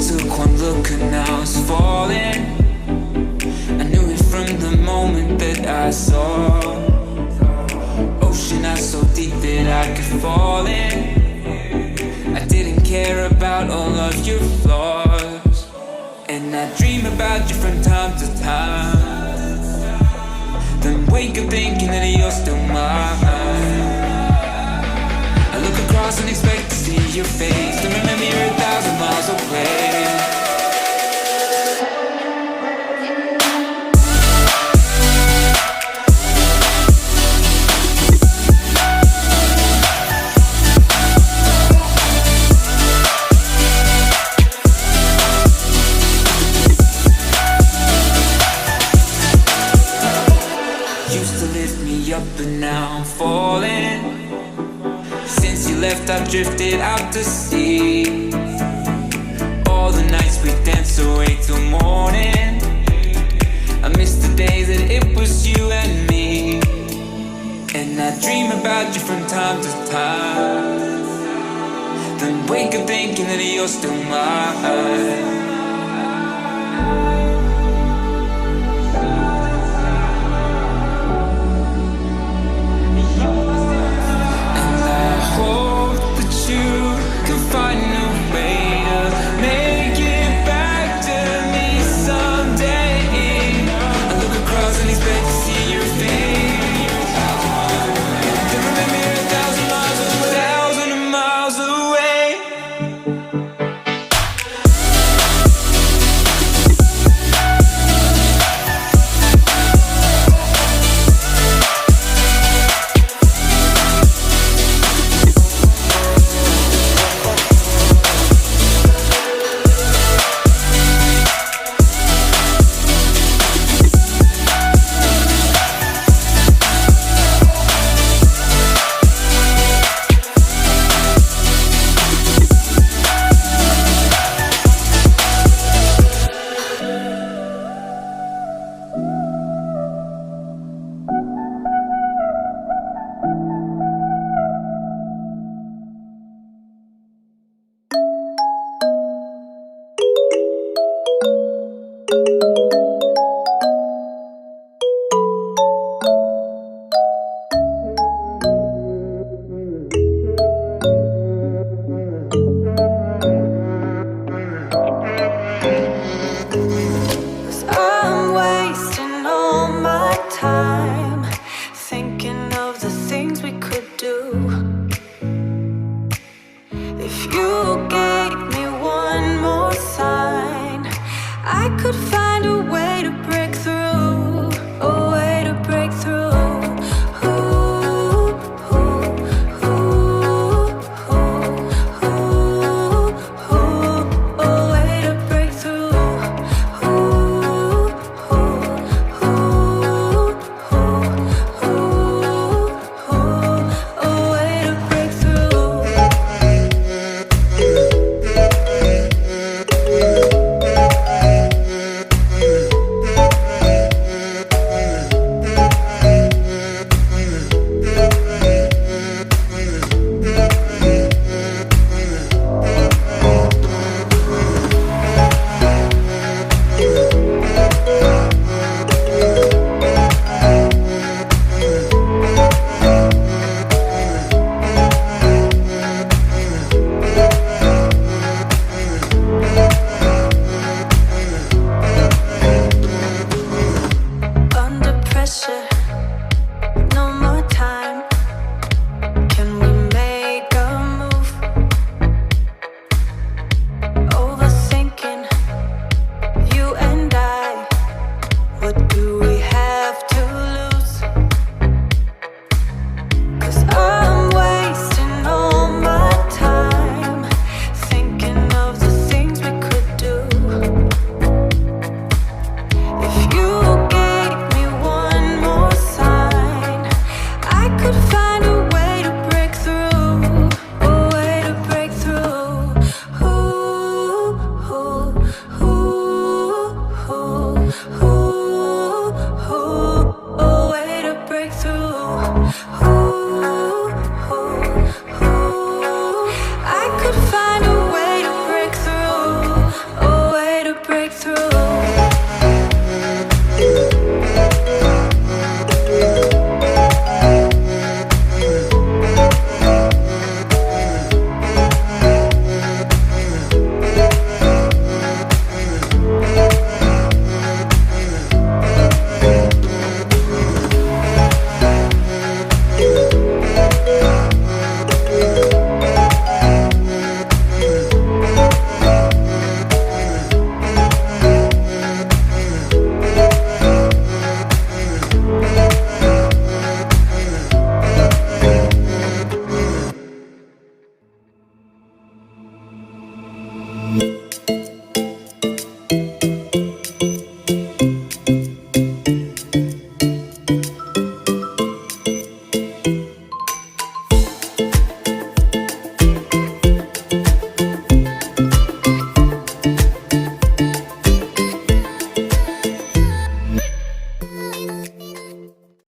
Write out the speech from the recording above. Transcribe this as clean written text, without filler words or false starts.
took one look and now I was falling. I knew it from the moment that I saw. Ocean out so deep that I could fall in. I didn't care about all of your flaws, and I dream about you from time to time. Then wake up thinking that you're still mine. I look across and expect to see your face, to remember you're 1,000 miles away. But now I'm falling. Since you left I've drifted out to sea. All the nights we danced away till morning. I miss the days that it was you and me. And I dream about you from time to time. Then wake up thinking that you're still mine. Find a way to make it back to me someday. I look across and expect to see your face. Then remember you're 1,000 miles away, 1,000 miles away. If you gave me one more sign, I could